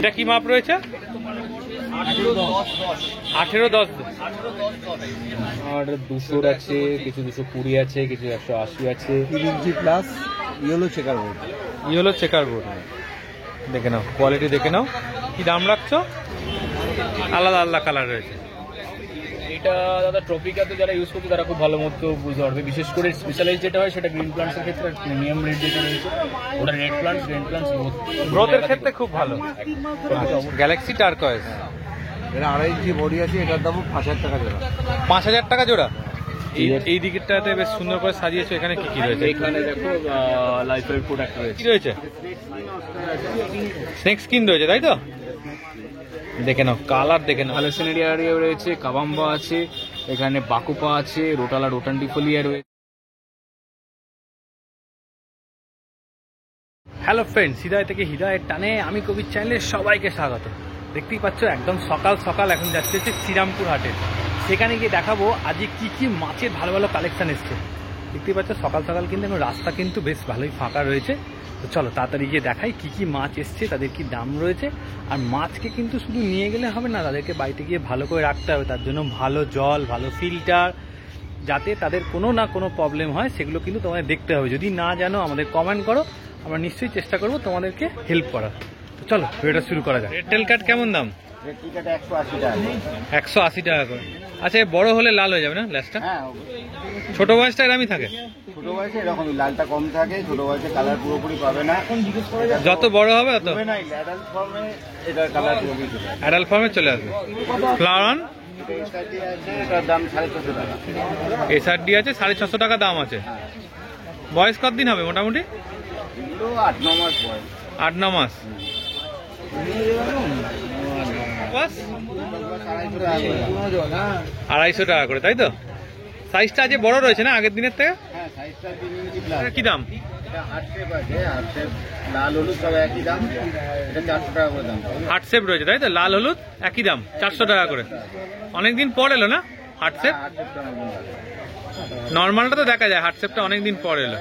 এটা কি মাপ রয়েছে? 18-10 আর 200 আছে, কিছু 220 আছে, কিছু 180 আছে। 3 ইঞ্চি plus yellow checker board. Yellow checker board দেখে নাও, কোয়ালিটি দেখে নাও। কি দাম রাখছো? আলাদা আলাদা কালার রয়েছে। এটা দাদা ট্রপিকাতে যারা ইউজ করছে তারা খুব ভালো মতো বুঝতে পারবে। বিশেষ করে স্পেশালাইজ যেটা হয় সেটা গ্রিন প্লান্টসের ক্ষেত্রে, প্রিমিয়াম রেড যেটা রয়েছে ওটা রেড প্লান্টস, গ্রিন প্লান্টস গ্রোথের ক্ষেত্রে খুব ভালো। গ্যালাক্সি টার্কয়েজ এটা 2.5 ইঞ্চি বডি আছে, এটার দাম 5000 টাকা জোড়া। 5000 টাকা জোড়া। এই দিকটাতে বেশ সুন্দর করে সাজিয়েছো। এখানে কি কি রয়েছে? এখানে দেখো লাইফের প্রোডাক্ট রয়েছে। কি রয়েছে? স্নেক স্কিন রয়েছে, তাই তো? দেখে নাও, কালার দেখে নাও। হ্যালোসিনেরিয়া রয়েছে, কাবাম্বা আছে, এখানে বাকুপা আছে, রোটালা রোটান্ডিফোলিয়া রয়েছে। হ্যালো ফ্রেন্ডস, হৃদয় থেকে হৃদয়ের টানে আমি কবির চ্যানেলে সবাইকে স্বাগত। দেখতেই পাচ্ছ একদম সকাল সকাল এখন যাচ্ছে হচ্ছে শ্রীরামপুর হাটে। সেখানে গিয়ে দেখাবো আজকে কি কি মাছের ভালো ভালো কালেকশন এসছে। দেখতেই পাচ্ছ সকাল সকাল কিন্তু এখন রাস্তা কিন্তু বেশ ভালোই ফাঁকা রয়েছে। তো চলো তাড়াতাড়ি গিয়ে দেখাই কি কি মাছ এসছে, তাদের কি দাম রয়েছে। আর মাছকে কিন্তু শুধু নিয়ে গেলে হবে না, তাদেরকে বাড়িতে গিয়ে ভালো করে রাখতে হবে। তার জন্য ভালো জল, ভালো ফিল্টার, যাতে তাদের কোনো না কোনো প্রবলেম হয় সেগুলো কিন্তু তোমাদের দেখতে হবে। যদি না জানো আমাদের কমেন্ট করো, আমরা নিশ্চয়ই চেষ্টা করবো তোমাদেরকে হেল্প করার। তো চলো ভিডিওটা শুরু করা যায়। রেড কাট কেমন দাম? 180 টাকা করে। আচ্ছা, বড় হলে লাল হয়ে যাবে না ল্যাসটা? ছোট বয়সটা এরকমই থাকে? ছোট বয়সে এরকমই, লালটা কম থাকে, ছোট বয়সে কালার পুরোপুরি পাবে না। যত বড় হবে তত অ্যাডাল্ট ফর্মে এটার কালার পুরোপুরি চলে আসবে। অ্যাডাল্ট ফর্মে চলে আসবে। ফ্লাওয়ার অন এটার দাম 650 টাকা। এসআরডি আছে, 650 টাকা দাম আছে। বয়স কতদিন হবে মোটামুটি? 8-9 মাস বয়স। 8-9 মাস। 250 টাকা করে, তাই তো? সাইজটা আজ বড় রয়েছে না আগের দিনের থেকে? কি দাম? লাল হলুদ সব একই দাম, এটা 400 টাকা করে দাম। হার্ট শেপ রয়েছে, তাই তো? লাল হলুদ একই দাম, 400 টাকা করে। অনেকদিন পর এলো না হার্ট শেপ? নর্মালটা তো দেখা যায়, হার্ট শেপটা অনেকদিন পর এলো।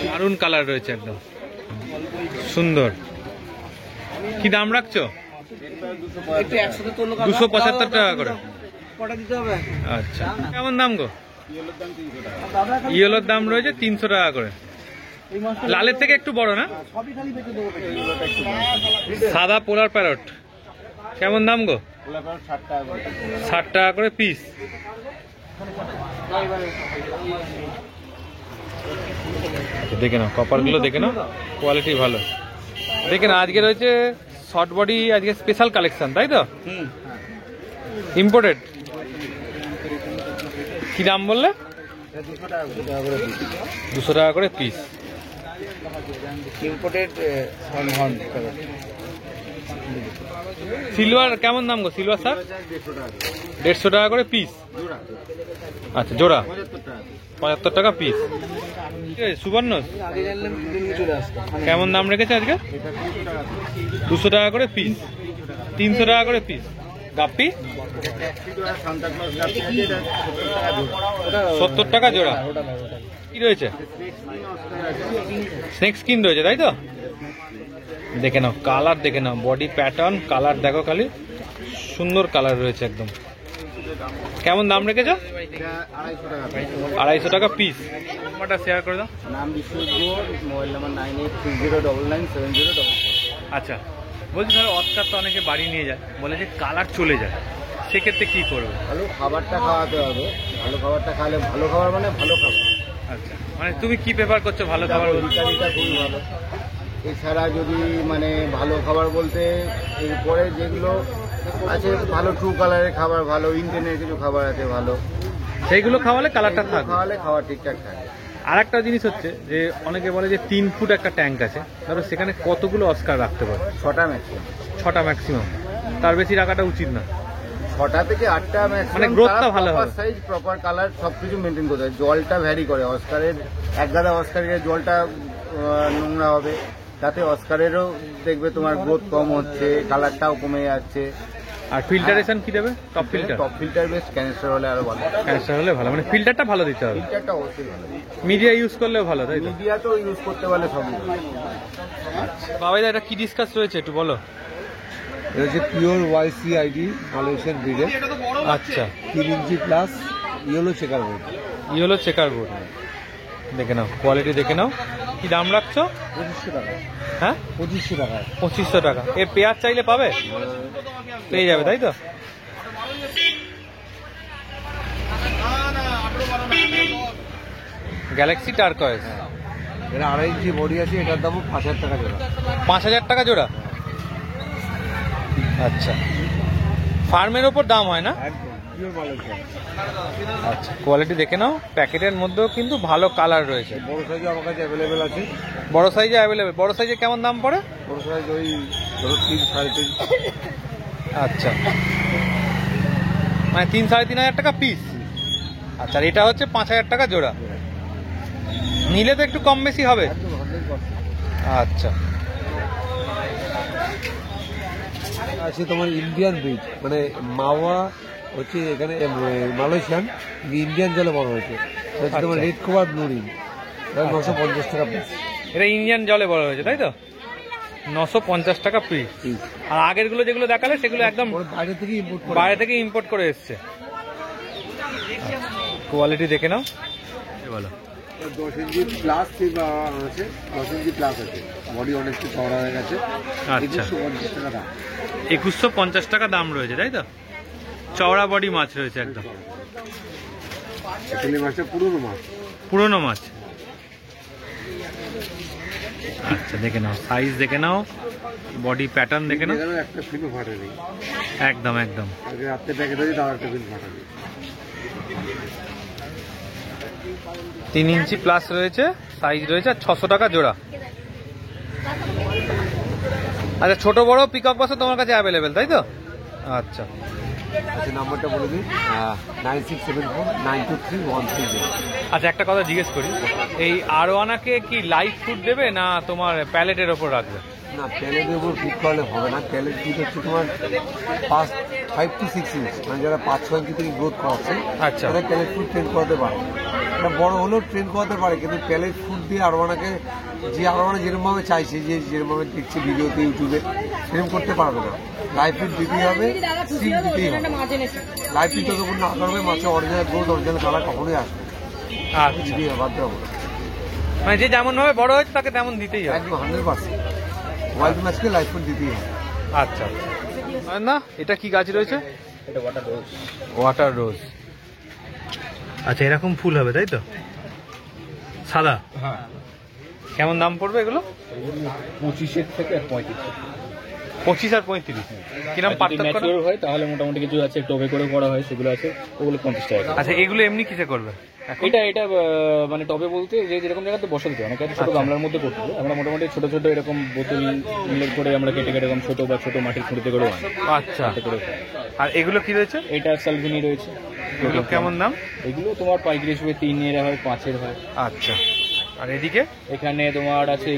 দারুন কালার রয়েছে, একদম সুন্দর। কি দাম রাখছো? 275 টাকা করে। আচ্ছা, কেমন দাম গো? ইয়েলোর দাম রয়েছে 300 টাকা করে। লালের থেকে একটু বড় না? সাদা পোলার প্যারট কেমন দাম গো? 60 টাকা করে পিস। দেখে নাও, কপারগুলো দেখে নাও, কোয়ালিটি ভালো। দেখে না, আজকে রয়েছে শর্ট বডি, আজকে স্পেশাল কালেকশন, তাই তো? ইম্পোর্টেড। কি দাম বললে? 200 টাকা করে পিস। ইম্পোর্টেড সিলভার কেমন দাম গো? সিলভার স্যার 150 টাকা করে পিস। আচ্ছা, জোড়া 75 টাকা পিস। সুবর্ণ কেমন দাম রেখেছে আজকে? 200 টাকা করে পিস, 300 টাকা করে পিস। গাপ্পি 70 টাকা জোড়া। কি রয়েছে? স্নেক স্কিন রয়েছে, তাই তো? দেখে নাও, কালার দেখে নাও, বডি প্যাটার্ন, কালার দেখো খালি, সুন্দর কালার রয়েছে একদম। কেমন দাম রেখেছ? 250 টাকা পিস। নাম্বারটা শেয়ার করে দাও। নাম বিশ্বজিৎ, মোবাইল নাম্বার 9830997000। আচ্ছা, বলছি ধরো অস্কার তো অনেকে বাড়ি নিয়ে যায়, বলে যে কালার চলে যায়, সেক্ষেত্রে কি করবে? ভালো খাবারটা খাওয়াতে হবে। ভালো খাবারটা খাওয়ালে, ভালো খাবার মানে ভালো খাবার। আচ্ছা, মানে তুমি কি প্রেফার করছো ভালো খাবার? ইত্যাদিটা খুবই ভালো। এছাড়া যদি মানে ভালো খাবার বলতে এরপরে যেগুলো আছে, ভালো ট্রু কালারের খাবার, ভালো ইন্টেনের কিছু খাবার আছে ভালো, সেইগুলো খাওয়ালে কালারটা থাকবে, খাওয়ালে খাবার ঠিকঠাক থাকে। আর একটা জিনিস হচ্ছে যে অনেকে বলে যে 3 ফুট একটা ট্যাঙ্ক আছে, ধরো সেখানে কতগুলো অস্কার রাখতে পারে? 6টা ম্যাক্সিমাম। 6টা ম্যাক্সিমাম, তার বেশি রাখাটা উচিত না। 6টা থেকে 8টা ম্যাক্সিমাম। মানে গ্রোথটা ভালো হবে, সাইজ, প্রপার কালার সবকিছু মেনটেন করতে হবে। জলটা ভ্যারি করে, অস্কারের এক গাদা অস্কারের জলটা নোংরা হবে, তাতে অস্কারেরও দেখবে তোমার গ্রোথ কম হচ্ছে, কালারটাও কমে যাচ্ছে। আর ফিল্টারেশন কি দেবে? Top filter? টপ ফিল্টার বেশ, ক্যানিস্টার হলে আরো ভালো। ক্যানিস্টার হলে ভালো, মানে ফিল্টারটা ভালো দিতে হবে। ফিল্টারটা অবশ্যই ভালো। মিডিয়া ইউজ করলেও ভালো, তাই তো? মিডিয়া তো ইউজ করতে পারলে সবই ভালো। বাবাইদা এটা কি ডিসকাস রয়েছে একটু বলো। এটা হচ্ছে পিওর YCID মালয়েশিয়ান ব্রিডের। আচ্ছা, 3 ইঞ্চি প্লাস ইয়েলো চেকার বোর্ড। হলো চেকার বোর্ড, দেখে নাও কোয়ালিটি দেখে নাও। কি দাম রাখছো? 2500 টাকা। হ্যাঁ 2500 টাকা। 2500 টাকা। এর পেয়ার চাইলে পাবে, পেয়ে যাবে, তাই তো? গ্যালাক্সি টার্কয়েজ, এটা 2.5 ইঞ্চি বডি আছে, এটার দামও 5000 টাকা জোড়া। 5000 টাকা জোড়া। আচ্ছা, ফার্মের ওপর দাম হয় না? একদম পিওর মালয়েশিয়ান। আচ্ছা, কোয়ালিটি দেখে নাও। প্যাকেটের মধ্যেও কিন্তু ভালো কালার রয়েছে। বড় সাইজে আমার কাছে অ্যাভেলেবেল আছে। বড় সাইজে অ্যাভেলেবেল। বড় সাইজে কেমন দাম পড়ে? বড় সাইজ ওই ধরো 3 3.5। আচ্ছা, মানে 3-3.5 টাকা পিস। আচ্ছা, আর এটা হচ্ছে 5000 টাকা জোড়া। নিলে তো একটু কম বেশি হবে। একদম 100%। আচ্ছা, আছে তোমার ইন্ডিয়ান ব্রিড, মানে মাওয়া হচ্ছে এখানে মালয়েশিয়ান, ইন্ডিয়ান জলে বড় হয়েছে। এটা হচ্ছে তোমার রেড কোয়ার ব্লু রিং, 950 টাকা পিস। এটা ইন্ডিয়ান জলে বড় হয়েছে, তাই তো? 950 টাকা পিস। আর আগের গুলো যেগুলো দেখালে সেগুলো একদম বাইরে থেকে ইম্পোর্ট করে। বাইরে থেকে ইম্পোর্ট করে এসছে। কোয়ালিটি দেখে নাও, বলো। 10 ইঞ্চি প্লাস আছে, 10 ইঞ্চি প্লাস আছে, বডি অনেকটা চওড়া হয়ে গেছে। আচ্ছা, 2150 টাকা দাম। 2150 টাকা দাম রয়েছে, তাই তো? চওড়া বডি মাছ রয়েছে একদম। এখানে মাছটা পুরনো মাছ। পুরনো মাছ। আচ্ছা, দেখে নাও, সাইজ দেখে নাও, বডি প্যাটার্ন দেখে নাও। এখানে একটা ফিনও ফাটেনি। একদম একদম। আগে রাত্রে প্যাকেট আছে, তার একটা ফিন ফাটেনি। 3 ইঞ্চি প্লাস রয়েছে, সাইজ রয়েছে, আর 600 টাকা জোড়া। আচ্ছা, ছোট বড় পিকক বাসও তোমার কাছে অ্যাভেলেবেল, তাই তো? আচ্ছা, আচ্ছা, নাম্বারটা বলে দিই, 9674923130। আচ্ছা, একটা কথা জিজ্ঞেস করি, এই আরোয়ানাকে কি লাইভ ফুড দেবে না তোমার প্যালেটের ওপর রাখবে? না, প্যালেটের উপর ফিট করলে হবে না। প্যালেট ফিট হচ্ছে তোমার 5 to 6 ইঞ্চ, মানে যারা 5-6 ইঞ্চি থেকে গ্রোথ করাচ্ছে, আচ্ছা। তারা প্যালেট ফুড ট্রেন করাতে পারে। এটা বড় হলেও ট্রেন করাতে পারে, কিন্তু প্যালেট ফুড দিয়ে আরোয়ানাকে, যে আরোয়ানা যেরকমভাবে চাইছে, যে যেরকমভাবে দেখছে ভিডিওতে ইউটিউবে, সেরকম করতে পারবে না। লাইভ ফিড দিতেই হবে, সিম দিতেই হবে। লাইভ ফিড যতক্ষণ না করবে, মাছের অরিজিনাল গ্রোথ, অরিজিনাল কালার কখনোই আসবে না। আচ্ছা, দিতেই হবে, বাধ্য হবে না। মানে যে যেমন ভাবে বড় হয়েছে তাকে তেমন দিতেই হবে। একদম 100%। ওয়াইল্ড মাছকে লাইভ ফুড দিতেই হবে। আচ্ছা, আর না, এটা কি গাছ রয়েছে? এটা ওয়াটার রোজ। ওয়াটার রোজ। আচ্ছা, এরকম ফুল হবে, তাই তো? সাদা। হ্যাঁ, কেমন দাম পড়বে এগুলো? 25 থেকে 35। 25 আর 35। কিরম পার্থক্য? ম্যাচিওর হয় তাহলে মোটামুটি কিছু আছে, টোবে করে করা হয়, সেগুলো আছে, ওগুলো 50 টাকা। আচ্ছা, এগুলো এমনি কিসে করবে? এটা মানে টবে বলতে যে যেরকম জায়গাতে বসাতে চাই, অনেকে ছোট গামলার মধ্যে করতে হবে। আমরা মোটামুটি ছোট ছোট এরকম বোতল করে আমরা কেটে কেটে এরকম ছোট বা ছোট মাটির খুঁড়িতে করেও আনি। আচ্ছা, তাতে করে খাই। আর এগুলো কি রয়েছে? এটা সালভিনি রয়েছে। এগুলো কেমন দাম? এগুলো তোমার পাইকারি হিসেবে 3 হয়, 5 হয়। আচ্ছা, আর এদিকে এখানে তোমার আছে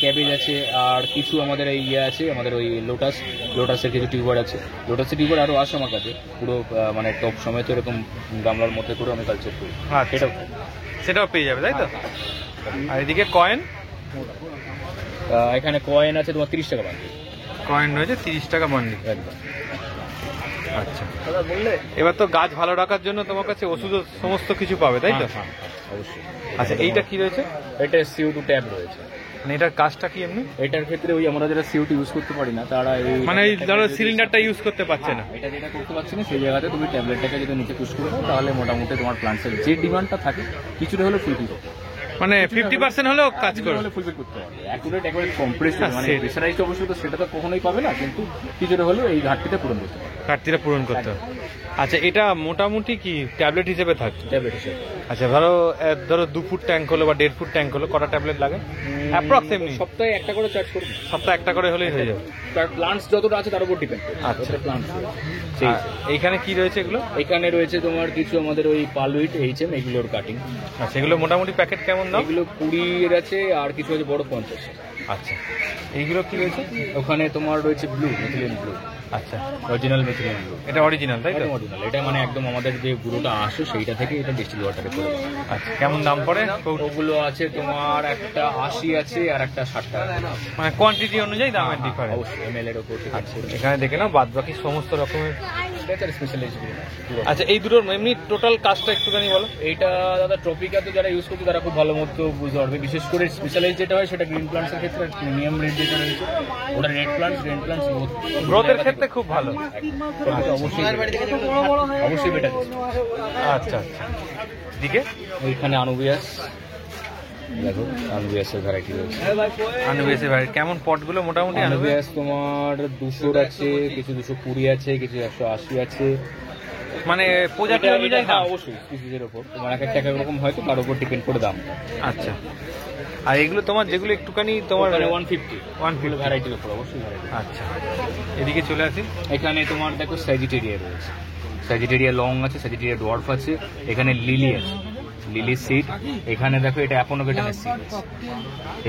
ক্যাবেজ আছে, আর কিছু আমাদের এই ইয়ে আছে, আমাদের ওই লোটাসের কিছু টিউবার আছে। লোটাসের টিউবার আরও আসে আমার কাছে, পুরো মানে টপ সমেত এরকম গামলার মধ্যে করে আমি কালচার করি। আচ্ছা, সেটাও সেটাও পেয়ে যাবে, তাই তো? আর এদিকে কয়েন? এখানে কয়েন আছে তোমার 30 টাকা বান্ডিল। কয়েন রয়েছে 30 টাকা বান্ডিল। একদম। আচ্ছা, এবার তো গাছ ভালো রাখার জন্য তোমার কাছে ওষুধ সমস্ত কিছু পাবে, তাই তো? হ্যাঁ, অবশ্যই। আচ্ছা, এইটা কি রয়েছে? এটা CO2 ট্যাব রয়েছে। মানে এটার কাজটা কি এমনি? এটার ক্ষেত্রে ওই আমরা যারা CO2 ইউজ করতে পারি না, তারা এই মানে এই ধরো সিলিন্ডারটা ইউজ করতে পারছে না, এটা যেটা করতে পারছি না, সেই জায়গাতে তুমি ট্যাবলেটটাকে যদি নিচে পুশ করে দাও, তাহলে মোটামুটি তোমার প্লান্টসের যে ডিমান্ডটা থাকে কিছুটা হলেও ফুলফিল করতে পারবে। মানে 50% হলেও কাজ করবে। হলে ফুলফিল করতে পারবে। অ্যাকুরেট একবারে কম্প্রেস, মানে সেটাই। প্রেসারাইজড অবশ্যই তো সেটা তো কখনোই পাবে না, কিন্তু কিছুটা হলেও এই ঘাটতিটা পূরণ করতে পারবে ঘাটতিটা পূরণ করতে হবে। আচ্ছা, এটা মোটামুটি কি ট্যাবলেট হিসেবে থাকে? ট্যাবলেট হিসেবে। আচ্ছা, ধরো 2 ফুট ট্যাঙ্ক হলো বা 1.5 ফুট ট্যাঙ্ক হলো, কটা ট্যাবলেট লাগে অ্যাপ্রক্সিমেটলি? সপ্তাহে একটা করে চার্জ করবে। সপ্তাহে একটা করে হলেই হয়ে যাবে। তার প্লান্টস যতটা আছে তার উপর ডিপেন্ড করে। আচ্ছা। প্লান্টস আর এইখানে কি রয়েছে এগুলো? এখানে রয়েছে তোমার কিছু আমাদের ওই পালুইট HM এগুলোর কাটিং। আচ্ছা, এগুলো মোটামুটি প্যাকেট কেমন দাম? এগুলো 20 আছে, আর কিছু আছে বড় 50। আচ্ছা, এইগুলো কি রয়েছে? ওখানে তোমার রয়েছে ব্লু, মিথিলিন ব্লু। আচ্ছা, অরিজিনাল মেটেরিয়াল। এটা অরিজিনাল তাই তো? অরিজিনাল, এটা মানে একদম আমাদের যে গুঁড়োটা আসে সেইটা থেকে এটা ডিস্টিল ওয়াটারে করে। আচ্ছা, কেমন দাম পড়ে? ওগুলো আছে তোমার একটা 80 আছে আর একটা 60 টাকা, মানে কোয়ান্টিটি অনুযায়ী দামের ডিফারেন্স। অবশ্যই এমএল এর উপর। আচ্ছা, এখানে দেখে নাও বাদ বাকি সমস্ত রকমের। স্পেশালাইজ। আচ্ছা, এই দুটোর এমনি টোটাল কাজটা একটুখানি বলো। এইটা দাদা ট্রপিকা তো যারা ইউজ করছে তারা খুব ভালো মতো বুঝতে পারবে। বিশেষ করে স্পেশালাইজ যেটা হয় সেটা গ্রিন প্লান্টসের ক্ষেত্রে প্রিমিয়াম রেড যেটা রয়েছে ওটা রেড প্লান্টস গ্রিন প্লান্টস গ্রোথের ক্ষেত্রে খুব ভালো। অবশ্যই অবশ্যই বেটার। আচ্ছা আচ্ছা, দিকে ওইখানে আনুবিয়াস, দেখো আনুবিয়াসের ভ্যারাইটি রয়েছে। আনুবিয়াসের ভ্যারাইটি কেমন পটগুলো মোটামুটি? আনুবিয়াস তোমার 200 আছে, কিছু 220 আছে, কিছু 180 আছে। মানে প্রজাতি অনুযায়ী দাম? অবশ্যই স্পিসিসের উপর তোমার এক একটা রকম হয়তো তার উপর ডিপেন্ড করে দাম। আচ্ছা, আর এগুলো তোমার যেগুলো একটুখানি তোমার 150 ভ্যারাইটির উপর অবশ্যই ভ্যারাইটি। আচ্ছা, এদিকে চলে আসি। এখানে তোমার দেখো স্যাজিটেরিয়া রয়েছে, স্যাজিটেরিয়া লং আছে, স্যাজিটেরিয়া ডোয়ার্ফ আছে, এখানে লিলি আছে, লিলি সিড। এখানে দেখো এটা অ্যাপোনোগেটনের সিড আছে,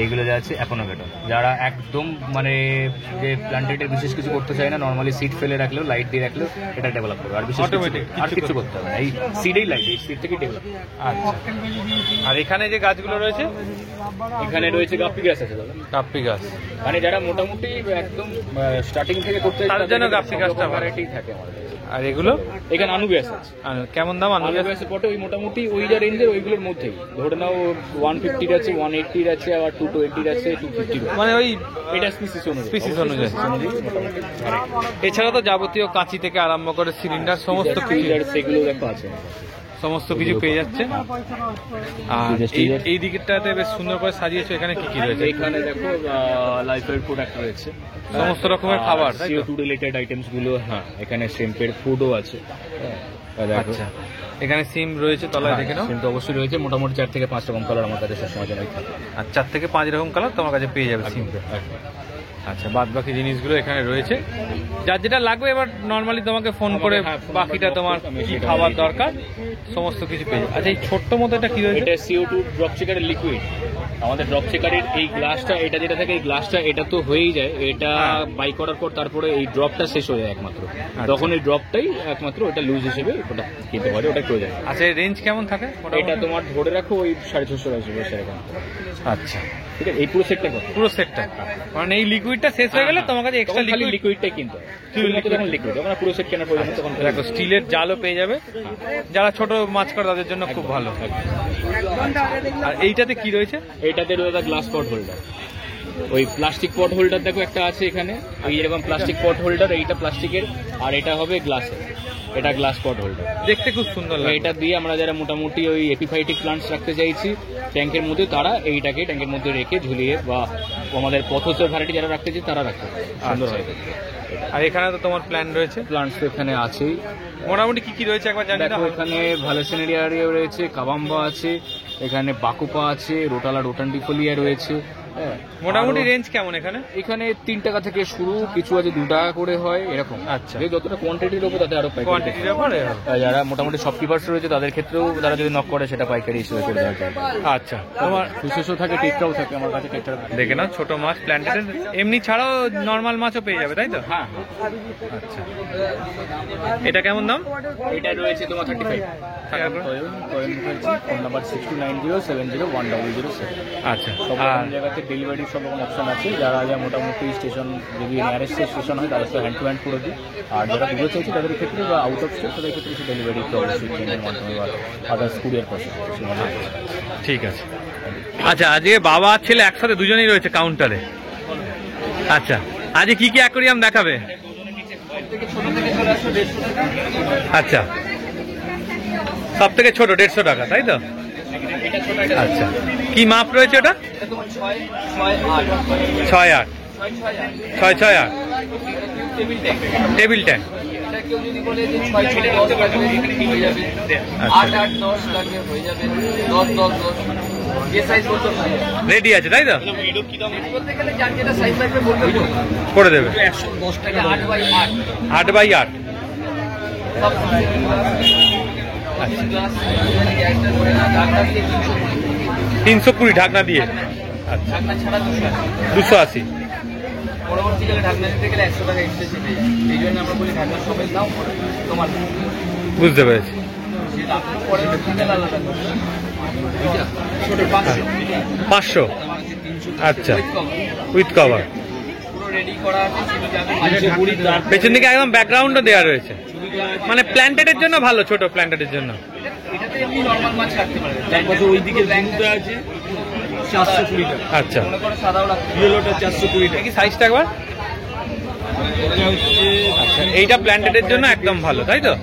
এইগুলো যা আছে অ্যাপোনোগেটন। যারা একদম মানে যে প্ল্যান্টেটের বিশেষ কিছু করতে চায় না, নর্মালি সিড ফেলে রাখলেও লাইট দিয়ে রাখলেও এটা ডেভেলপ করবে, আর বিশেষ আর কিছু করতে হবে না, এই সিডেই লাইট, এই সিড থেকেই ডেভেলপ। আচ্ছা, আর এখানে যে গাছগুলো রয়েছে? এখানে রয়েছে গাপ্পি গাছ আছে দাদা, গাপ্পি গাছ। মানে যারা মোটামুটি একদম স্টার্টিং থেকে করতে তার জন্য গাপ্পি গাছটা ভ্যারাইটি থাকে আমাদের। আর এগুলো? এখানে আনুবিয়াস আছে। কেমন দাম আনুবিয়াসের পটে? ওই মোটামুটি ওই যা রেঞ্জের ওইগুলোর মধ্যেই ধরে নাও 150 আছে, 180 আছে, আবার 220 আছে, 250। মানে ওই এটা স্পিসিস অনুযায়ী। এছাড়া তো যাবতীয় কাঁচি থেকে আরম্ভ করে সিলিন্ডার সমস্ত সেগুলো দেখো আছে, সমস্ত কিছু পেয়ে যাচ্ছে। আর এই দিকটাতে বেশ সুন্দর করে সাজিয়েছো। এখানে কি কি রয়েছে? এখানে দেখো লাইফের প্রোডাক্ট রয়েছে, সমস্ত রকমের খাবার, CO2 রিলেটেড আইটেমস গুলো। হ্যাঁ, এখানে শ্রিম্পের ফুডও আছে। আচ্ছা, এখানে সিম রয়েছে তলায়, দেখে নাও। সিম তো অবশ্যই রয়েছে, মোটামুটি 4 থেকে 5 রকম কালার আমার কাছে সবসময় জানাই থাকে। আর 4 থেকে 5 রকম কালার তোমার কাছে পেয়ে যাবে সিম। আচ্ছা, বাদ বাকি জিনিসগুলো এখানে রয়েছে, যার যেটা লাগবে এবার নর্মালি তোমাকে ফোন করে বাকিটা তোমার কি খাবার দরকার সমস্ত কিছু পেয়ে যাবে। আচ্ছা, এই ছোট্ট মতো এটা কি রয়েছে? এটা CO2 ড্রপ চেকারের লিকুইড। আমাদের ড্রপ চেকারের এই গ্লাসটা, এটা যেটা থাকে এই গ্লাসটা, এটা তো হয়েই যায়, এটা বাই করার পর তারপরে এই ড্রপটা শেষ হয়ে যায় একমাত্র, তখন এই ড্রপটাই একমাত্র ওটা লুজ হিসেবে ওটা কিনতে পারে, ওটা কেউ যায়। আচ্ছা, রেঞ্জ কেমন থাকে? এটা তোমার ধরে রাখো ওই 650 আসবে সেরকম। আচ্ছা, ঠিক আছে, এই পুরো সেটটা কত? পুরো সেটটা, মানে এই লিকুইডটা শেষ হয়ে গেলে তোমার কাছে এক্সট্রা লিকুইডটাই কিনতে হবে, তখন লিকুইড, তখন পুরো সেট কেনার প্রয়োজন। তখন দেখো স্টিলের জালও পেয়ে যাবে, যারা ছোট মাছ করে তাদের জন্য খুব ভালো। আর এইটাতে কি রয়েছে? এইটাতে রয়েছে গ্লাস পট হোল্ডার। ওই প্লাস্টিক পট হোল্ডার দেখো একটা আছে এখানে, ওই এরকম প্লাস্টিক পট হোল্ডার, এইটা প্লাস্টিকের আর এটা হবে গ্লাসের, এটা গ্লাস পট হোল্ডার, দেখতে খুব সুন্দর লাগে। এটা দিয়ে আমরা যারা মোটামুটি ওই এপিফাইটিক প্লান্টস রাখতে চাইছি ট্যাঙ্কের মধ্যে, তারা এইটাকে ট্যাঙ্কের মধ্যে রেখে ঝুলিয়ে, বা আমাদের পথচর ভ্যারাইটি যারা রাখতে চাই তারা রাখতে পারে, সুন্দর হয়। আর এখানে তো তোমার প্ল্যান রয়েছে, প্লান্টস তো এখানে আছেই। মোটামুটি কি কি রয়েছে একবার জানি না। দেখো এখানে ভ্যালেসিনেরিয়া রয়েছে, কাবাম্বা আছে, এখানে বাকুপা আছে, রোটালা রোটান্ডিফোলিয়া রয়েছে। মোটামুটি রেঞ্জ কেমন এখানে? এখানে 3 টাকা থেকে শুরু, কিছু আছে 2 টাকা করে হয় এরকম। আচ্ছা, যতটা কোয়ান্টিটির উপর তাতে আরো কোয়ান্টিটির উপরে। যারা মোটামুটি শপকিপার্স রয়েছে তাদের ক্ষেত্রেও তারা যদি নক করে সেটা পাইকারি হিসেবে করে দেওয়া যায়। আচ্ছা, তোমার বিশেষও থাকে, টেকটাও থাকে আমার কাছে, টেকটা দেখে নাও। ছোট মাছ প্ল্যান্টেড, এমনি ছাড়াও নর্মাল মাছও পেয়ে যাবে, তাই তো? হ্যাঁ। আচ্ছা, এটা কেমন দাম? এটা রয়েছে তোমার 35 টাকা। Phone number 6290701007। আচ্ছা, সব রকম জায়গাতে ডেলিভারির সব রকম অপশন আছে। যারা মোটামুটি স্টেশন, যদি নিয়ারেস্ট স্টেশন হয় তাদের তো হ্যান্ড টু হ্যান্ড করে দিই, আর যারা দূরে চাইছে তাদের ক্ষেত্রে বা আউট অফ স্টেট তাদের ক্ষেত্রে ডেলিভারি তো অবশ্যই ট্রেনের মাধ্যমে বা আদার্স কুরিয়ার প্রসেস। ঠিক আছে। আচ্ছা, আজকে বাবা আর ছেলে একসাথে দুজনেই রয়েছে কাউন্টারে। আচ্ছা, আজকে কি কি অ্যাকোরিয়াম দেখাবে? আচ্ছা, সব থেকে ছোট 150 টাকা, তাই তো? আচ্ছা, কি মাপ রয়েছে ওটা? 6-8 6-6-8 টেবিল ট্যাঙ্ক। রেডি আছে, তাই তো? করে দেবে 8x8। 320 ঢাকনা দিয়ে। আচ্ছা, 280। পরবর্তীকালে ঢাকনা দিতে গেলে 100 টাকা এক্সট্রা চেপে যায়, এই জন্য আমরা বলি ঢাকনা সবাই দাও তোমার। বুঝতে পেরেছি। পরবর্তীকালে আলাদা ছোট 500। আচ্ছা, উইথ কভার পুরো রেডি করা আছে, পেছন দিকে একদম ব্যাকগ্রাউন্ডও দেওয়া রয়েছে, মানে প্ল্যান্টেডের জন্য ভালো, ছোট প্ল্যান্টেডের জন্য। এটাতে এমনি নরমাল মাছ রাখতে পারে। তারপরে ওইদিকে ব্ল্যাঙ্কটা আছে 420 টাকা। আচ্ছা, মনে করো সাদাও রাখতে ইয়েলোটা 420 টাকা। কি সাইজটা একবার? আচ্ছা, এইটা প্ল্যান্টেডের জন্য একদম ভালো, তাই তো?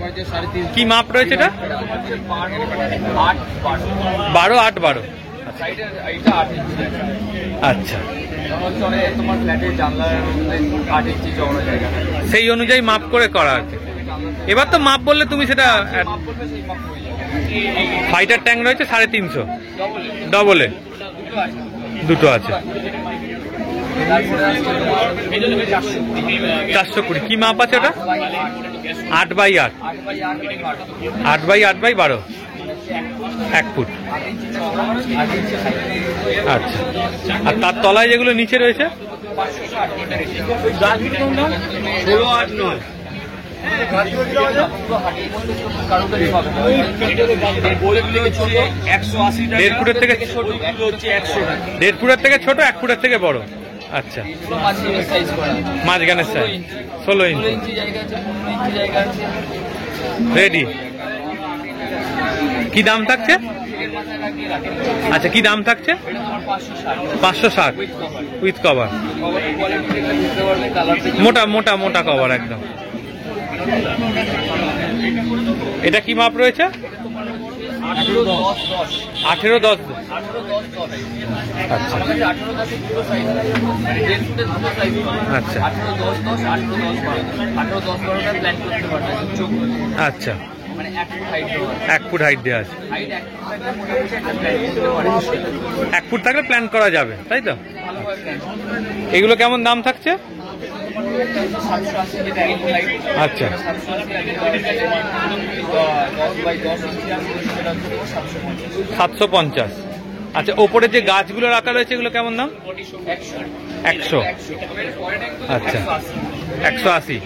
কি মাপ রয়েছে এটা? 12 8 12। আচ্ছা, তোমার ফ্ল্যাটের জানলার 8 ইঞ্চি চওড়া জায়গা, সেই অনুযায়ী মাপ করে করা আর কি। এবার তো মাপ বললে তুমি সেটা, ফাইটার ট্যাঙ্ক রয়েছে 350, ডবলে দুটো আছে। 420। কি মাপ আছে ওটা? 8x8, 8x8x12, 1 foot. আচ্ছা, আর তার তলায় যেগুলো নিচে রয়েছে? 1.5 ফুটের থেকে ছোট, 1 ফুটের থেকে বড়। আচ্ছা, মাঝখানের সাইজ 16 ইঞ্চি রেডি। কি দাম থাকছে? আচ্ছা, কি দাম থাকছে? 560 উইথ কভার, মোটা মোটা মোটা কভার একদম। এটা কি মাপ রয়েছে? 18-10। আচ্ছা আচ্ছা আচ্ছা, 1 ফুট হাইট দেওয়া আছে। 1 ফুট থাকলে প্ল্যান করা যাবে, তাই তো? এগুলো কেমন দাম থাকছে? আচ্ছা, 750। আচ্ছা, ওপরে যে গাছগুলো রাখা রয়েছে এগুলো কেমন দাম? 100। আচ্ছা, 180।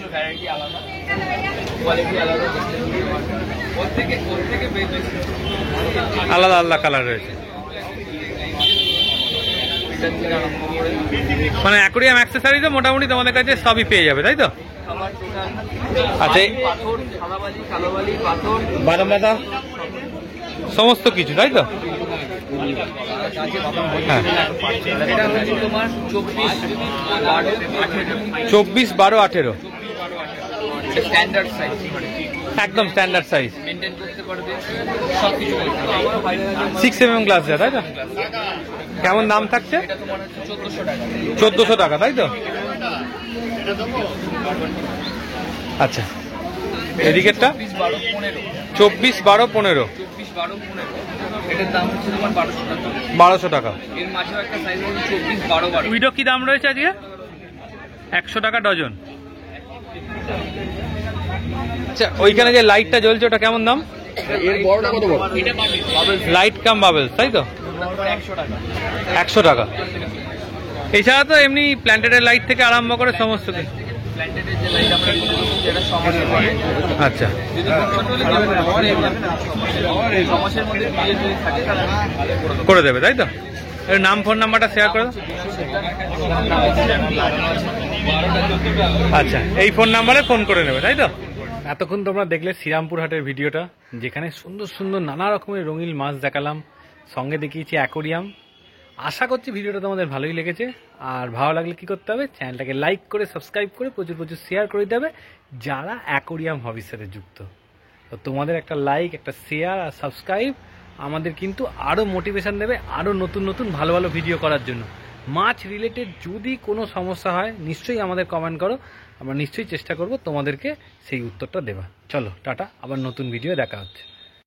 আলাদা আলাদা কালার রয়েছে, মানে অ্যাকোরিয়াম অ্যাক্সেসরিজও মোটামুটি তোমাদের কাছে সবই পেয়ে যাবে, তাই তো? আচ্ছা, বাদাম বাদা সমস্ত কিছু, তাই তো? হ্যাঁ, 24 12 18 একদম স্ট্যান্ডার্ড সাইজ, 6mm গ্লাস দেওয়া, তাই তো? কেমন দাম থাকছে? 1400 টাকা, তাই তো? আচ্ছা, এদিকেরটা 24 12 15, এটার দাম হচ্ছে তোমার 1200 টাকা। এর মাঝেও একটা সাইজ হচ্ছে 24 12 উইডো কি দাম রয়েছে আজকে? 100 টাকা ডজন। আচ্ছা, ওইখানে যে লাইটটা জ্বলছে ওটা কেমন দাম? এর বড়টা কত বড়? লাইট কাম বাবেলস, তাই তো? 100 টাকা। এছাড়া তো এমনি প্ল্যান্টেডের লাইট থেকে আরম্ভ করে সমস্ত কিছু। প্ল্যান্টেডের যে লাইট আমরা যেটা সমাজে পড়ে, আচ্ছা, যদি সমাজের মধ্যে বিয়ে যদি থাকে তাহলে করে দেবে, তাই তো? এর নাম ফোন নাম্বারটা শেয়ার করো। আচ্ছা, এই ফোন নাম্বারে ফোন করে নেবে, তাই তো? এতক্ষণ তোমরা দেখলে শ্রীরামপুর হাটের ভিডিওটা, যেখানে সুন্দর সুন্দর নানা রকমের রঙিন মাছ দেখালাম, সঙ্গে দেখিয়েছি অ্যাকোরিয়াম। আশা করছি ভিডিওটা তোমাদের ভালোই লেগেছে। আর ভালো লাগলে কি করতে হবে? চ্যানেলটাকে লাইক করে সাবস্ক্রাইব করে প্রচুর প্রচুর শেয়ার করে দিতে হবে যারা অ্যাকোরিয়াম হবির সাথে যুক্ত। তো তোমাদের একটা লাইক, একটা শেয়ার আর সাবস্ক্রাইব আমাদের কিন্তু আরও মোটিভেশন দেবে আরও নতুন নতুন ভালো ভালো ভিডিও করার জন্য। মাছ রিলেটেড যদি কোনো সমস্যা হয় নিশ্চয়ই আমাদের কমেন্ট করো, আমরা নিশ্চয়ই চেষ্টা করব তোমাদেরকে সেই উত্তরটা দেওয়া। চলো টাটা, আবার নতুন ভিডিও দেখা হচ্ছে।